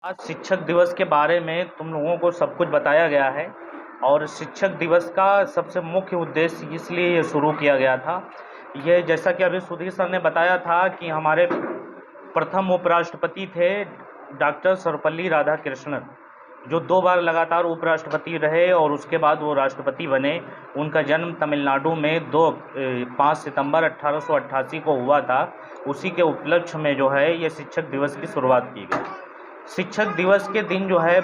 आज शिक्षक दिवस के बारे में तुम लोगों को सब कुछ बताया गया है और शिक्षक दिवस का सबसे मुख्य उद्देश्य इसलिए ये शुरू किया गया था। ये जैसा कि अभी सुधीर सर ने बताया था कि हमारे प्रथम उपराष्ट्रपति थे डॉक्टर सर्वपल्ली राधाकृष्णन, जो 2 बार लगातार उपराष्ट्रपति रहे और उसके बाद वो राष्ट्रपति बने। उनका जन्म तमिलनाडु में 5 सितंबर 1888 को हुआ था। उसी के उपलक्ष्य में जो है ये शिक्षक दिवस की शुरुआत की गई। शिक्षक दिवस के दिन जो है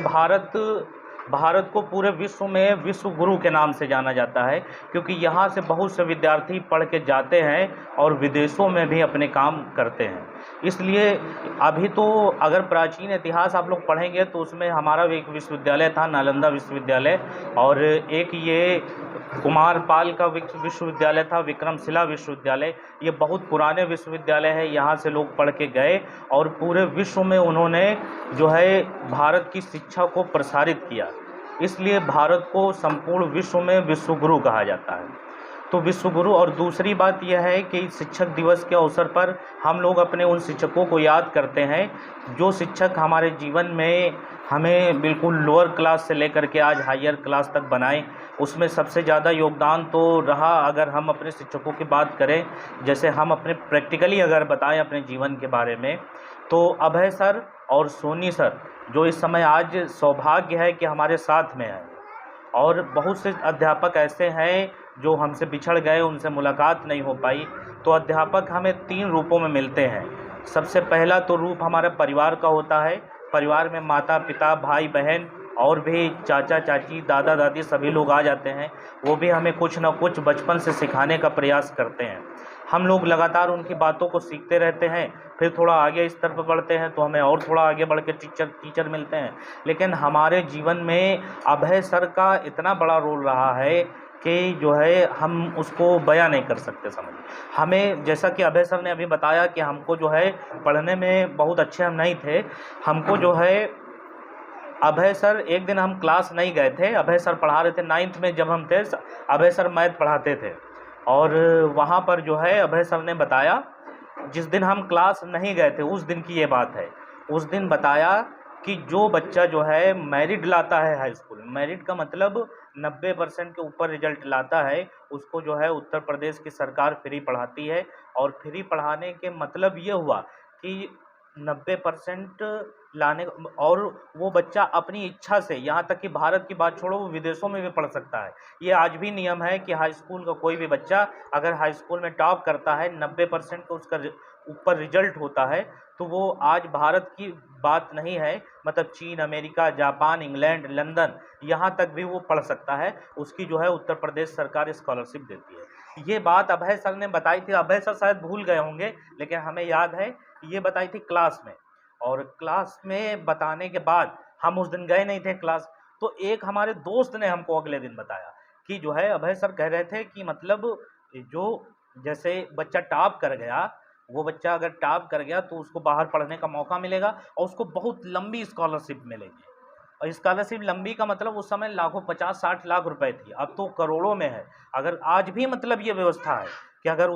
भारत को पूरे विश्व में विश्व गुरु के नाम से जाना जाता है, क्योंकि यहाँ से बहुत से विद्यार्थी पढ़ के जाते हैं और विदेशों में भी अपने काम करते हैं। इसलिए अभी तो अगर प्राचीन इतिहास आप लोग पढ़ेंगे तो उसमें हमारा एक विश्वविद्यालय था, नालंदा विश्वविद्यालय, और एक ये कुमारपाल का विश्वविद्यालय था, विक्रमशिला विश्वविद्यालय। ये बहुत पुराने विश्वविद्यालय है, यहाँ से लोग पढ़ के गए और पूरे विश्व में उन्होंने जो है भारत की शिक्षा को प्रसारित किया। इसलिए भारत को संपूर्ण विश्व में विश्वगुरु कहा जाता है। तो विश्वगुरु, और दूसरी बात यह है कि शिक्षक दिवस के अवसर पर हम लोग अपने उन शिक्षकों को याद करते हैं जो शिक्षक हमारे जीवन में हमें बिल्कुल लोअर क्लास से लेकर के आज हायर क्लास तक बनाए। उसमें सबसे ज़्यादा योगदान तो रहा, अगर हम अपने शिक्षकों की बात करें, जैसे हम अपने प्रैक्टिकली अगर बताएं अपने जीवन के बारे में, तो अभय सर और सोनी सर, जो इस समय आज सौभाग्य है कि हमारे साथ में हैं, और बहुत से अध्यापक ऐसे हैं जो हमसे बिछड़ गए, उनसे मुलाकात नहीं हो पाई। तो अध्यापक हमें 3 रूपों में मिलते हैं। सबसे पहला तो रूप हमारे परिवार का होता है। परिवार में माता पिता, भाई बहन और भी चाचा चाची, दादा दादी सभी लोग आ जाते हैं। वो भी हमें कुछ ना कुछ बचपन से सिखाने का प्रयास करते हैं। हम लोग लगातार उनकी बातों को सीखते रहते हैं। फिर थोड़ा आगे स्तर पर बढ़ते हैं तो हमें और थोड़ा आगे बढ़ के टीचर मिलते हैं। लेकिन हमारे जीवन में अभय सर का इतना बड़ा रोल रहा है कि जो है हम उसको बयां नहीं कर सकते। समझिए, हमें जैसा कि अभय सर ने अभी बताया कि हमको जो है पढ़ने में बहुत अच्छे हम नहीं थे। हमको जो है अभय सर, एक दिन हम क्लास नहीं गए थे, अभय सर पढ़ा रहे थे 9th में जब हम थे। अभय सर मैथ पढ़ाते थे और वहाँ पर जो है अभय सर ने बताया, जिस दिन हम क्लास नहीं गए थे उस दिन की ये बात है, उस दिन बताया कि जो बच्चा जो है मेरिट लाता है हाई स्कूल में, मेरिट का मतलब 90% के ऊपर रिजल्ट लाता है, उसको जो है उत्तर प्रदेश की सरकार फ्री पढ़ाती है। और फ्री पढ़ाने के मतलब ये हुआ कि 90% लाने, और वो बच्चा अपनी इच्छा से, यहाँ तक कि भारत की बात छोड़ो, वो विदेशों में भी पढ़ सकता है। ये आज भी नियम है कि हाई स्कूल का कोई भी बच्चा अगर हाई स्कूल में टॉप करता है, 90% का उसका ऊपर रिजल्ट होता है, तो वो आज भारत की बात नहीं है, मतलब चीन, अमेरिका, जापान, इंग्लैंड, लंदन, यहाँ तक भी वो पढ़ सकता है। उसकी जो है उत्तर प्रदेश सरकार स्कॉलरशिप देती है। ये बात अभय सर ने बताई थी। अभय सर शायद भूल गए होंगे, लेकिन हमें याद है ये बताई थी क्लास में। और क्लास में बताने के बाद हम उस दिन गए नहीं थे क्लास, तो एक हमारे दोस्त ने हमको अगले दिन बताया कि जो है अभय सर कह रहे थे कि मतलब जो जैसे बच्चा टॉप कर गया, वो बच्चा अगर टॉप कर गया तो उसको बाहर पढ़ने का मौका मिलेगा और उसको बहुत लंबी स्कॉलरशिप मिलेगी। और स्कॉलरशिप लंबी का मतलब उस समय लाखों, 50-60 लाख रुपए थी, अब तो करोड़ों में है। अगर आज भी मतलब ये व्यवस्था है कि अगर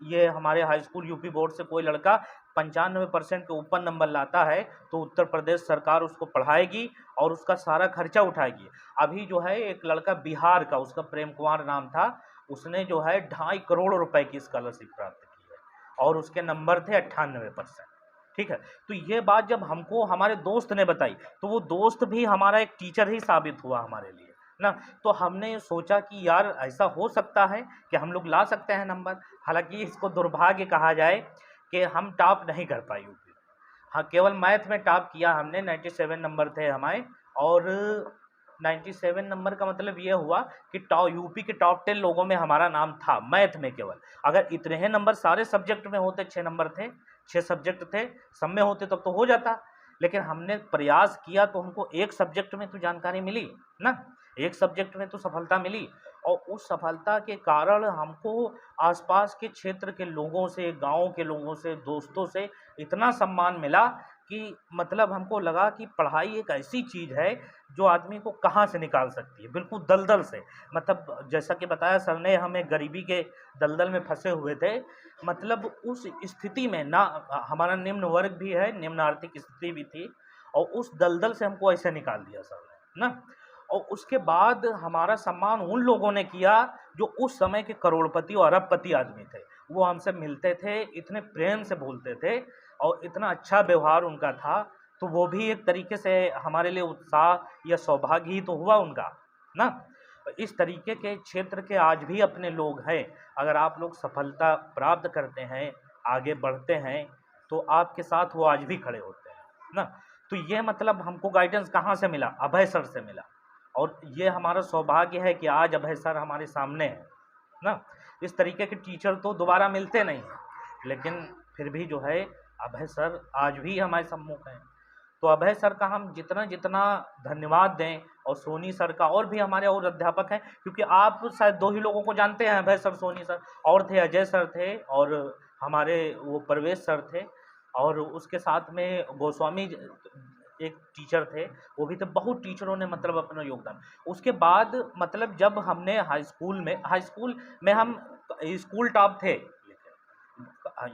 ये हमारे हाई स्कूल यूपी बोर्ड से कोई लड़का 95% के ऊपर नंबर लाता है तो उत्तर प्रदेश सरकार उसको पढ़ाएगी और उसका सारा खर्चा उठाएगी। अभी जो है एक लड़का बिहार का, उसका प्रेम कुमार नाम था, उसने जो है 2.5 करोड़ रुपए की स्कॉलरशिप प्राप्त की है और उसके नंबर थे 98%। ठीक है, तो ये बात जब हमको हमारे दोस्त ने बताई तो वो दोस्त भी हमारा एक टीचर ही साबित हुआ हमारे लिए ना। तो हमने सोचा कि यार ऐसा हो सकता है कि हम लोग ला सकते हैं नंबर। हालांकि इसको दुर्भाग्य कहा जाए कि हम टॉप नहीं कर पाए यूपी में। हाँ, केवल मैथ में टॉप किया हमने, 97 नंबर थे हमारे। और 97 नंबर का मतलब ये हुआ कि यूपी के टॉप 10 लोगों में हमारा नाम था मैथ में केवल। अगर इतने ही नंबर सारे सब्जेक्ट में होते, 6 नंबर थे, 6 सब्जेक्ट थे, सब में होते तब तो हो जाता। लेकिन हमने प्रयास किया तो हमको एक सब्जेक्ट में तो जानकारी मिली ना, एक सब्जेक्ट में तो सफलता मिली। और उस सफलता के कारण हमको आसपास के क्षेत्र के लोगों से, गांव के लोगों से, दोस्तों से इतना सम्मान मिला कि मतलब हमको लगा कि पढ़ाई एक ऐसी चीज़ है जो आदमी को कहाँ से निकाल सकती है, बिल्कुल दलदल से। मतलब जैसा कि बताया सर ने, हमें गरीबी के दलदल में फंसे हुए थे, मतलब उस स्थिति में ना, हमारा निम्न वर्ग भी है, निम्न आर्थिक स्थिति भी थी, और उस दलदल से हमको ऐसे निकाल दिया सर ने ना। और उसके बाद हमारा सम्मान उन लोगों ने किया जो उस समय के करोड़पति और अरबपति आदमी थे। वो हमसे मिलते थे, इतने प्रेम से बोलते थे और इतना अच्छा व्यवहार उनका था। तो वो भी एक तरीके से हमारे लिए उत्साह या सौभाग्य ही तो हुआ उनका ना। इस तरीके के क्षेत्र के आज भी अपने लोग हैं। अगर आप लोग सफलता प्राप्त करते हैं, आगे बढ़ते हैं, तो आपके साथ वो आज भी खड़े होते हैं ना। तो ये मतलब हमको गाइडेंस कहाँ से मिला? अभय सर से मिला। और ये हमारा सौभाग्य है कि आज अभय सर हमारे सामने हैं ना। इस तरीके के टीचर तो दोबारा मिलते नहीं हैं, लेकिन फिर भी जो है अभय सर आज भी हमारे सम्मुख हैं। तो अभय सर का हम जितना जितना धन्यवाद दें, और सोनी सर का, और भी हमारे और अध्यापक हैं, क्योंकि आप शायद 2 ही लोगों को जानते हैं, अभय सर, सोनी सर, और थे अजय सर थे, और हमारे वो प्रवेश सर थे, और उसके साथ में गोस्वामी एक टीचर थे, वो भी थे। बहुत टीचरों ने मतलब अपना योगदान। उसके बाद मतलब जब हमने हाई स्कूल में हम स्कूल टॉप थे,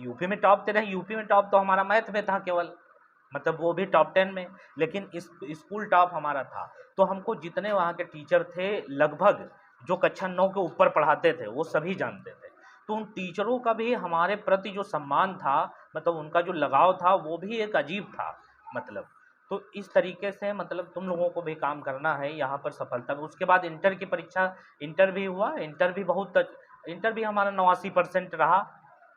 यूपी में टॉप थे रहे। यूपी में टॉप तो हमारा मैथ में था केवल, मतलब वो भी टॉप 10 में, लेकिन इस स्कूल टॉप हमारा था। तो हमको जितने वहाँ के टीचर थे लगभग, जो कक्षा 9 के ऊपर पढ़ाते थे, वो सभी जानते थे। तो उन टीचरों का भी हमारे प्रति जो सम्मान था, मतलब उनका जो लगाव था, वो भी एक अजीब था मतलब। तो इस तरीके से मतलब तुम लोगों को भी काम करना है यहाँ पर सफलता में। उसके बाद इंटर की परीक्षा, इंटर भी हुआ। इंटर भी हमारा 89% रहा।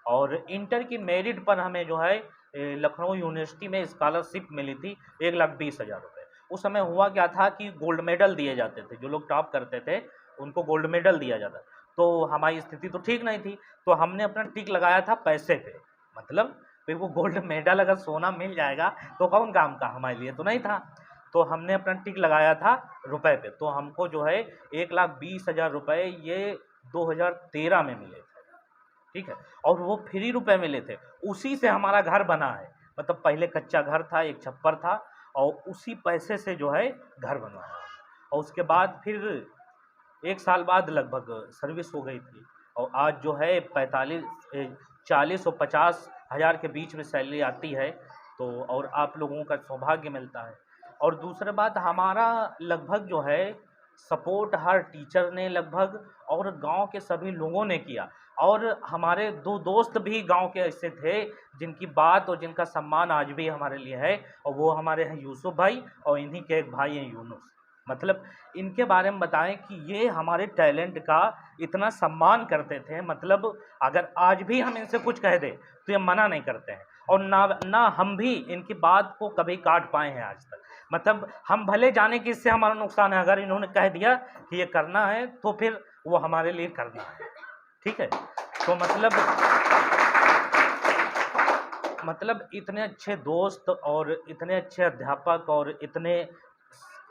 और इंटर की मेरिट पर हमें जो है लखनऊ यूनिवर्सिटी में स्कॉलरशिप मिली थी 1,20,000 रुपये। उस समय हुआ क्या था कि गोल्ड मेडल दिए जाते थे, जो लोग टॉप करते थे उनको गोल्ड मेडल दिया जाता। तो हमारी स्थिति तो ठीक नहीं थी, तो हमने अपना टिक लगाया था पैसे पे। मतलब फिर वो गोल्ड मेडल अगर सोना मिल जाएगा तो कौन काम का, हमारे लिए तो नहीं था। तो हमने अपना टिक लगाया था रुपए पे। तो हमको जो है 1,20,000 रुपये ये 2013 में मिले थे, ठीक है। और वो फ्री रुपए मिले थे। उसी से हमारा घर बना है, मतलब पहले कच्चा घर था, एक छप्पर था, और उसी पैसे से जो है घर बनवाया। और उसके बाद फिर 1 साल बाद लगभग सर्विस हो गई थी। और आज जो है 40 और 50 हज़ार के बीच में सैलरी आती है। तो और आप लोगों का सौभाग्य मिलता है। और दूसरी बात, हमारा लगभग जो है सपोर्ट हर टीचर ने लगभग, और गांव के सभी लोगों ने किया। और हमारे 2 दोस्त भी गांव के ऐसे थे जिनकी बात और जिनका सम्मान आज भी हमारे लिए है, और वो हमारे हैं यूसुफ भाई, और इन्हीं के एक भाई हैं यूनुस। मतलब इनके बारे में बताएं कि ये हमारे टैलेंट का इतना सम्मान करते थे। मतलब अगर आज भी हम इनसे कुछ कह दें तो ये मना नहीं करते हैं, और ना हम भी इनकी बात को कभी काट पाए हैं आज तक। मतलब हम भले जाने कि इससे हमारा नुकसान है, अगर इन्होंने कह दिया कि ये करना है तो फिर वो हमारे लिए करना है, ठीक है। तो मतलब इतने अच्छे दोस्त और इतने अच्छे अध्यापक और इतने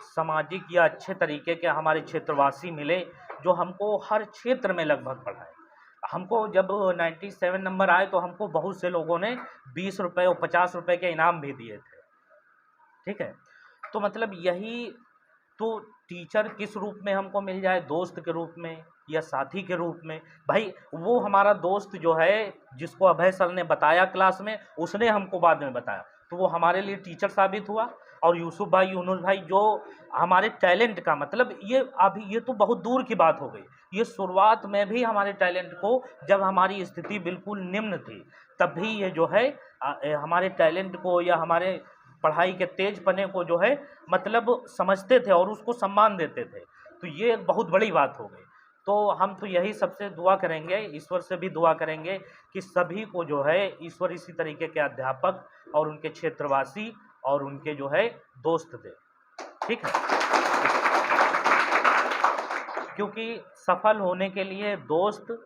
सामाजिक या अच्छे तरीके के हमारे क्षेत्रवासी मिले, जो हमको हर क्षेत्र में लगभग पढ़ाए। हमको जब 97 नंबर आए तो हमको बहुत से लोगों ने 20 रुपये और 50 रुपये के इनाम भी दिए थे, ठीक है। तो मतलब यही तो, टीचर किस रूप में हमको मिल जाए, दोस्त के रूप में या साथी के रूप में। भाई वो हमारा दोस्त जो है जिसको अभय सर ने बताया क्लास में, उसने हमको बाद में बताया, तो वो हमारे लिए टीचर साबित हुआ। और यूसुफ भाई, यूनुस भाई, जो हमारे टैलेंट का मतलब, ये अभी ये तो बहुत दूर की बात हो गई। ये शुरुआत में भी हमारे टैलेंट को, जब हमारी स्थिति बिल्कुल निम्न थी, तब भी ये जो है हमारे टैलेंट को या हमारे पढ़ाई के तेज पने को जो है मतलब समझते थे और उसको सम्मान देते थे। तो ये एक बहुत बड़ी बात हो गई। तो हम तो यही सबसे दुआ करेंगे, ईश्वर से भी दुआ करेंगे कि सभी को जो है ईश्वर इसी तरीके के अध्यापक और उनके क्षेत्रवासी और उनके जो है दोस्त दे, ठीक है। क्योंकि सफल होने के लिए दोस्त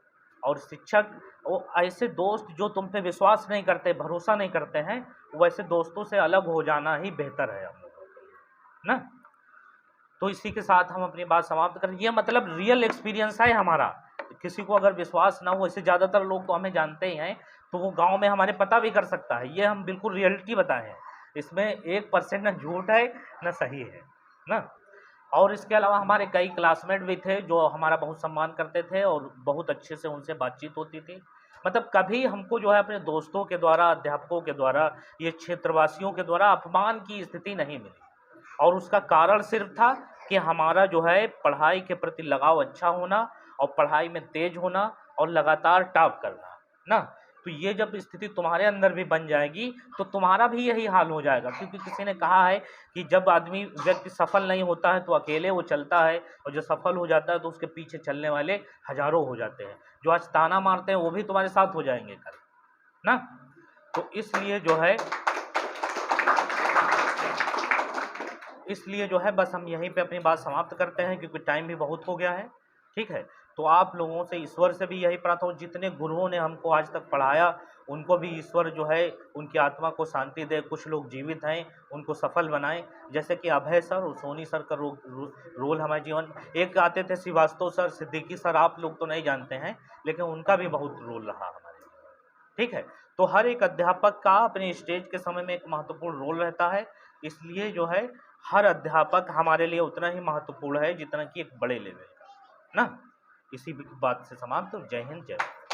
और शिक्षक, वो ऐसे दोस्त जो तुम पे विश्वास नहीं करते, भरोसा नहीं करते हैं, वैसे दोस्तों से अलग हो जाना ही बेहतर है हम लोगों के लिए ना। तो इसी के साथ हम अपनी बात समाप्त करें। ये मतलब रियल एक्सपीरियंस है हमारा। किसी को अगर विश्वास ना हो, ऐसे ज़्यादातर लोग तो हमें जानते ही हैं, तो वो गांव में हमारे पता भी कर सकता है। ये हम बिल्कुल रियलिटी बताए हैं, इसमें 1% ना झूठ है ना सही है ना। और इसके अलावा हमारे कई क्लासमेट भी थे जो हमारा बहुत सम्मान करते थे और बहुत अच्छे से उनसे बातचीत होती थी। मतलब कभी हमको जो है अपने दोस्तों के द्वारा, अध्यापकों के द्वारा, ये क्षेत्रवासियों के द्वारा अपमान की स्थिति नहीं मिली, और उसका कारण सिर्फ था कि हमारा जो है पढ़ाई के प्रति लगाव अच्छा होना और पढ़ाई में तेज होना और लगातार टॉप करना ना। तो ये जब स्थिति तुम्हारे अंदर भी बन जाएगी तो तुम्हारा भी यही हाल हो जाएगा, क्योंकि किसी ने कहा है कि जब व्यक्ति सफल नहीं होता है तो अकेले वो चलता है, और जो सफल हो जाता है तो उसके पीछे चलने वाले हजारों हो जाते हैं। जो आज ताना मारते हैं वो भी तुम्हारे साथ हो जाएंगे कल ना। तो इसलिए जो है बस हम यहीं पे अपनी बात समाप्त करते हैं, क्योंकि टाइम भी बहुत हो गया है। ठीक है, तो आप लोगों से, ईश्वर से भी यही प्रार्थना हो, जितने गुरुओं ने हमको आज तक पढ़ाया उनको भी ईश्वर जो है उनकी आत्मा को शांति दे। कुछ लोग जीवित हैं, उनको सफल बनाएं, जैसे कि अभय सर और सोनी सर का रोल हमारे जीवन। एक आते थे श्रीवास्तव सर, सिद्दीकी सर, आप लोग तो नहीं जानते हैं, लेकिन उनका भी बहुत रोल रहा हमारे जीवन में। ठीक है, तो हर एक अध्यापक का अपने स्टेज के समय में एक महत्वपूर्ण रोल रहता है, इसलिए जो है हर अध्यापक हमारे लिए उतना ही महत्वपूर्ण है जितना कि एक बड़े लेवल का ना। इसी बात से समाप्त। जय हिंद, जय भारत।